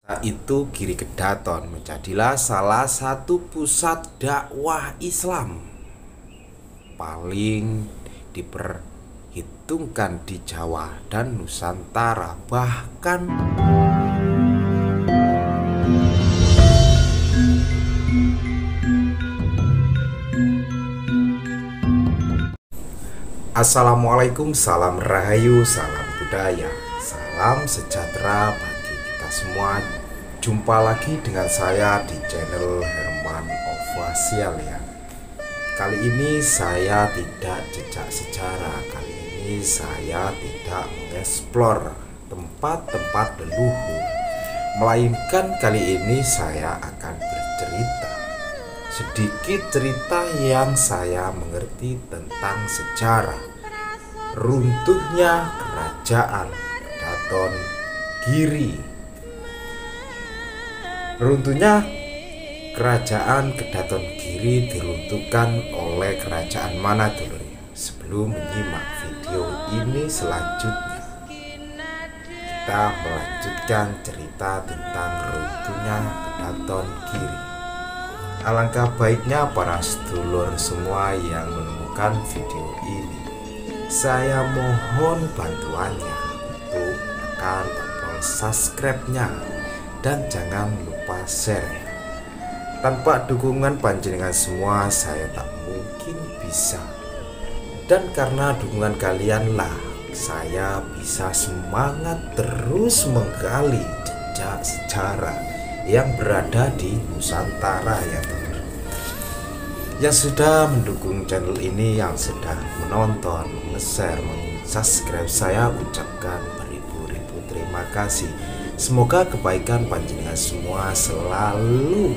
Saat itu Giri Kedaton menjadilah salah satu pusat dakwah Islam paling diperhitungkan di Jawa dan Nusantara. Bahkan Assalamualaikum, salam rahayu, salam budaya, salam sejahtera bagi kita semua. Jumpa lagi dengan saya di channel Herman Official ya. Kali ini saya tidak jejak sejarah. Kali ini saya tidak mengeksplor tempat-tempat leluhur, melainkan kali ini saya akan bercerita sedikit cerita yang saya mengerti tentang sejarah runtuhnya kerajaan Kedaton Giri. Runtuhnya kerajaan Kedaton Giri diruntuhkan oleh kerajaan mana dulu ya? Sebelum menyimak video ini selanjutnya, kita melanjutkan cerita tentang runtuhnya Kedaton Giri. Alangkah baiknya para sedulur semua yang menemukan video ini, saya mohon bantuannya untuk tekan tombol subscribe-nya dan jangan lupa share. Tanpa dukungan panjenengan semua saya tak mungkin bisa. Dan karena dukungan kalianlah saya bisa semangat terus menggali jejak sejarah yang berada di Nusantara ya teman. Yang sudah mendukung channel ini, yang sudah menonton, share, subscribe, saya ucapkan beribu-ribu terima kasih. Semoga kebaikan panjenengan semua selalu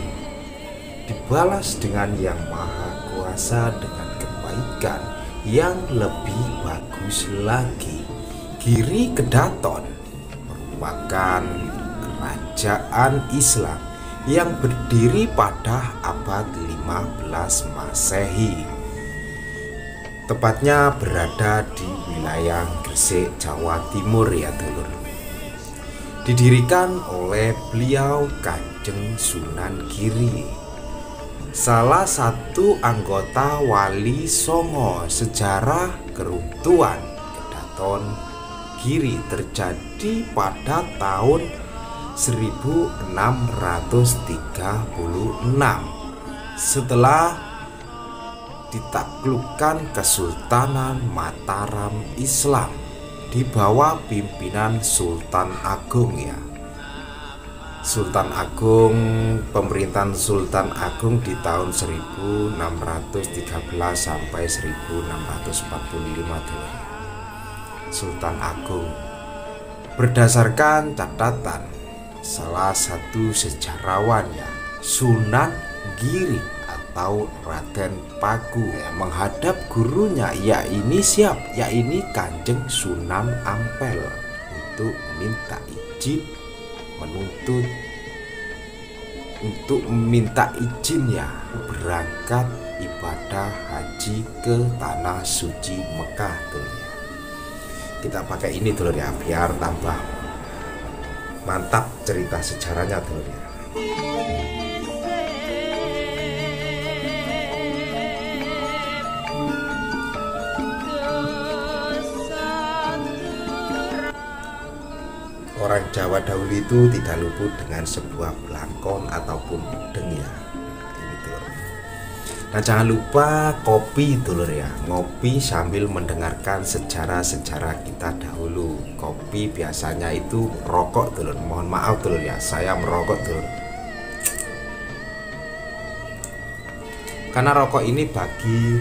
dibalas dengan Yang Maha Kuasa dengan kebaikan yang lebih bagus lagi. Giri Kedaton merupakan kerajaan Islam yang berdiri pada abad 15 Masehi. Tepatnya berada di wilayah Gresik, Jawa Timur ya dulur. Didirikan oleh beliau Kanjeng Sunan Giri, salah satu anggota Wali Songo. Sejarah keruntuhan Kedaton Giri terjadi pada tahun 1636 setelah ditaklukkan Kesultanan Mataram Islam di bawah pimpinan Sultan Agung ya. Sultan Agung, pemerintahan Sultan Agung di tahun 1613 sampai 1645 dulu. Sultan Agung berdasarkan catatan salah satu sejarawan ya, Sunan Giri atau Raden Paku menghadap gurunya yakni Kanjeng Sunan Ampel untuk meminta izin meminta izin ya berangkat ibadah haji ke tanah suci Mekah tuh ya. Kita pakai ini dulu ya biar tambah mantap cerita sejarahnya dulu ya. Orang Jawa dahulu itu tidak luput dengan sebuah belangkon ataupun udeng ya. Ini dulur. Nah jangan lupa kopi dulur ya, ngopi sambil mendengarkan sejarah-sejarah kita dahulu. Kopi biasanya itu rokok dulur, mohon maaf dulur ya, saya merokok dulur. Karena rokok ini bagi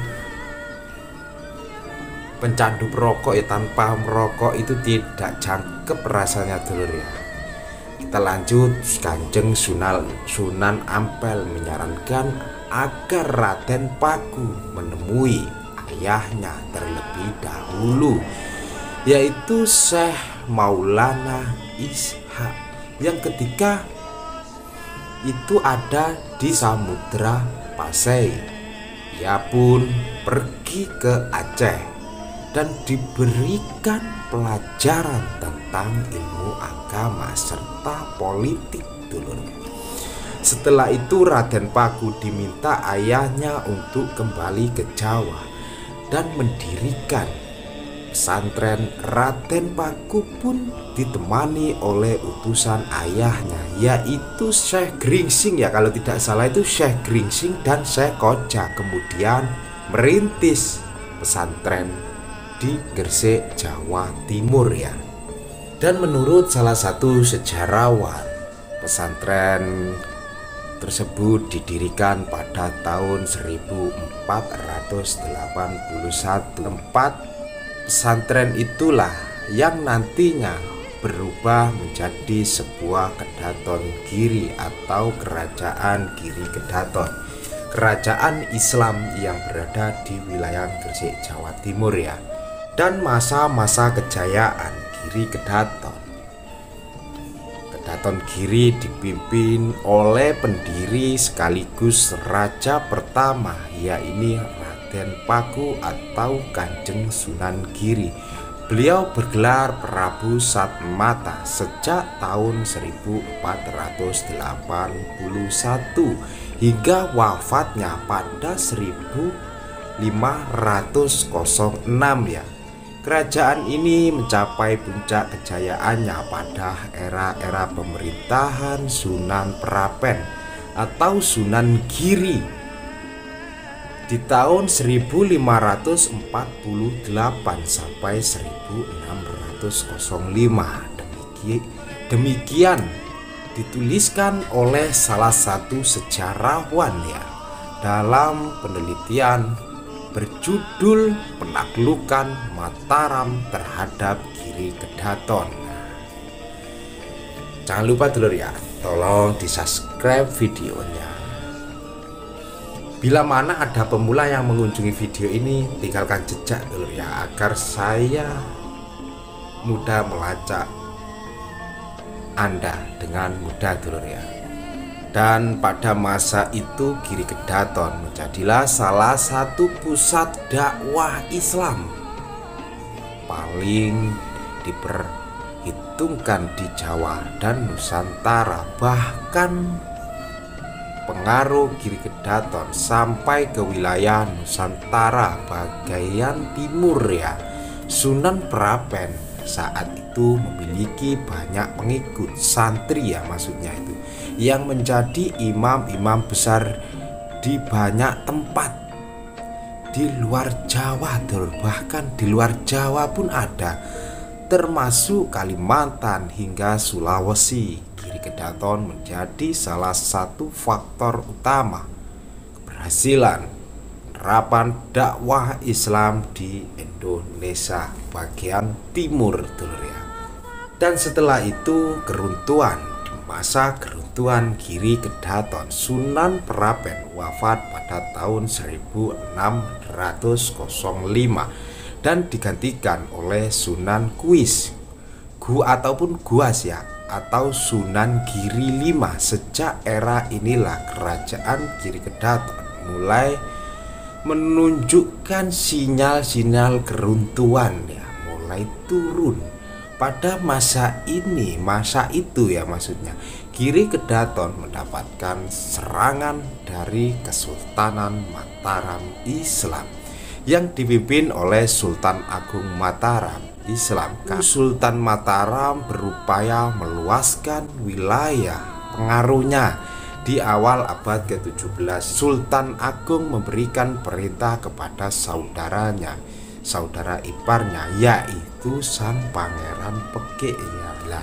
pencandu perokok ya, tanpa merokok itu tidak jangkep rasanya dulur ya. Kita lanjut. Kanjeng Sunan Ampel menyarankan agar Raden Paku menemui ayahnya terlebih dahulu, yaitu Syekh Maulana Ishaq yang ketika itu ada di Samudra Pasai. Ia pun pergi ke Aceh dan diberikan pelajaran tentang ilmu agama serta politik dulur. Setelah itu Raden Paku diminta ayahnya untuk kembali ke Jawa dan mendirikan pesantren. Raden Paku pun ditemani oleh utusan ayahnya, yaitu Syekh Gringsing ya, kalau tidak salah itu Syekh Gringsing dan Syekh Koja. Kemudian merintis pesantren di Gresik, Jawa Timur ya. Dan menurut salah satu sejarawan, pesantren tersebut didirikan pada tahun 1481. Tempat pesantren itulah yang nantinya berubah menjadi sebuah Kedaton Giri atau Kerajaan Giri Kedaton, kerajaan Islam yang berada di wilayah Gresik, Jawa Timur ya. Dan masa-masa kejayaan Giri Kedaton Giri dipimpin oleh pendiri sekaligus raja pertama, yaitu Raden Paku atau Kanjeng Sunan Giri. Beliau bergelar Prabu Satmata sejak tahun 1481 hingga wafatnya pada 1506 ya. Kerajaan ini mencapai puncak kejayaannya pada era-era pemerintahan Sunan Prapen atau Sunan Giri di tahun 1548 sampai 1605. Demikian dituliskan oleh salah satu sejarawan ya dalam penelitian berjudul Penaklukan Mataram terhadap Giri Kedaton. Jangan lupa dulur ya, tolong di subscribe videonya. Bila mana ada pemula yang mengunjungi video ini, tinggalkan jejak dulur ya, agar saya mudah melacak Anda dengan mudah dulur ya. Dan pada masa itu Giri Kedaton menjadilah salah satu pusat dakwah Islam paling diperhitungkan di Jawa dan Nusantara. Bahkan pengaruh Giri Kedaton sampai ke wilayah Nusantara bagian timur ya. Sunan Prapen saat itu memiliki banyak pengikut santri ya, maksudnya itu yang menjadi imam-imam besar di banyak tempat di luar Jawa, bahkan di luar Jawa pun ada, termasuk Kalimantan hingga Sulawesi. Giri Kedaton menjadi salah satu faktor utama keberhasilan penerapan dakwah Islam di Indonesia bagian timur dulur ya. Dan setelah itu masa keruntuhan Giri Kedaton, Sunan Prapen wafat pada tahun 1605 dan digantikan oleh Sunan Kuis ataupun Guas ya, atau Sunan Giri V. Sejak era inilah kerajaan Giri Kedaton mulai menunjukkan sinyal-sinyal keruntuhan ya, mulai turun. Pada masa itu ya, maksudnya Giri Kedaton mendapatkan serangan dari Kesultanan Mataram Islam yang dipimpin oleh Sultan Agung Mataram Islam. Sultan Mataram berupaya meluaskan wilayah pengaruhnya. Di awal abad ke-17, Sultan Agung memberikan perintah kepada saudara iparnya, yaitu Sang Pangeran Pekik ya. Lah,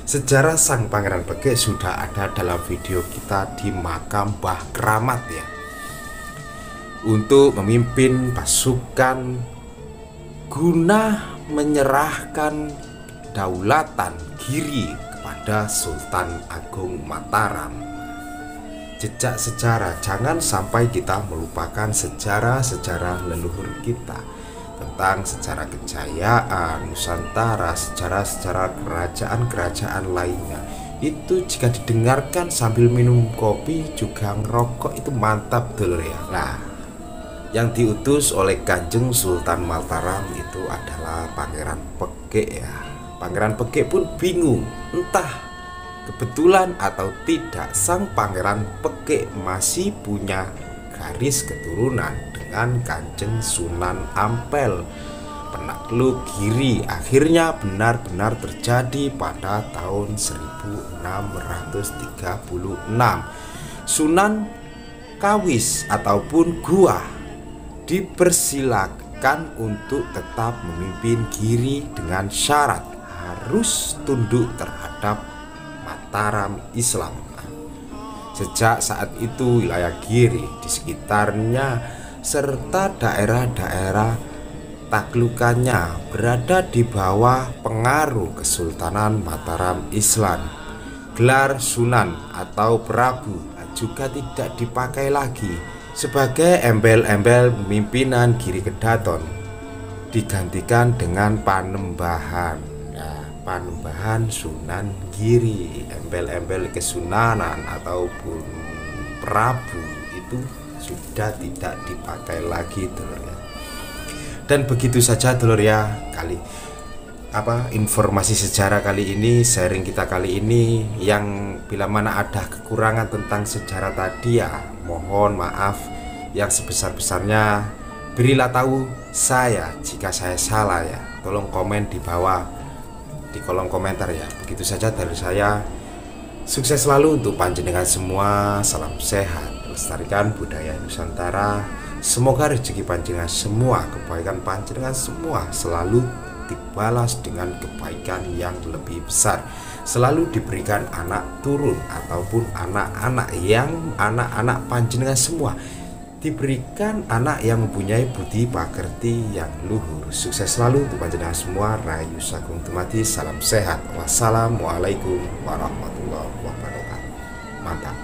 sejarah Sang Pangeran Pekik sudah ada dalam video kita di makam Mbah Kramat ya, untuk memimpin pasukan guna menyerahkan daulatan Giri kepada Sultan Agung Mataram. Jejak sejarah, jangan sampai kita melupakan sejarah-sejarah leluhur kita tentang sejarah kejayaan Nusantara, sejarah-sejarah kerajaan-kerajaan lainnya. Itu jika didengarkan sambil minum kopi juga ngerokok itu mantap dulur ya. Nah, yang diutus oleh Kanjeng Sultan Mataram itu adalah Pangeran Pekik ya. Pangeran Pekik pun bingung, entah Kebetulan atau tidak, sang Pangeran Pekik masih punya garis keturunan dengan Kanjeng Sunan Ampel, penakluk Giri. Akhirnya benar-benar terjadi pada tahun 1636. Sunan Kawis ataupun Gua dipersilakan untuk tetap memimpin Giri dengan syarat harus tunduk terhadap Mataram Islam. Sejak saat itu wilayah Giri di sekitarnya serta daerah-daerah taklukannya berada di bawah pengaruh Kesultanan Mataram Islam. Gelar Sunan atau Prabu juga tidak dipakai lagi sebagai embel-embel pemimpinan Giri Kedaton, digantikan dengan Panembahan. Panembahan Sunan Giri, embel-embel kesunanan ataupun Prabu itu sudah tidak dipakai lagi, dulur ya. Dan begitu saja, dulur ya, informasi sejarah kali ini, sharing kita kali ini. Yang bila mana ada kekurangan tentang sejarah tadi ya mohon maaf yang sebesar-besarnya. Berilah tahu saya jika saya salah ya. Tolong komen di bawah di kolom komentar ya. Begitu saja dari saya. Sukses selalu untuk panjenengan semua. Salam sehat, lestarikan budaya Nusantara. Semoga rezeki panjenengan semua, kebaikan panjenengan semua selalu dibalas dengan kebaikan yang lebih besar. Selalu diberikan anak turun ataupun anak-anak panjenengan semua diberikan anak yang mempunyai budi pakerti yang luhur. Sukses selalu untuk panjenengan semua. Rahayu Sagung Dumadi. Salam sehat. Wassalamualaikum warahmatullahi wabarakatuh. Mantap.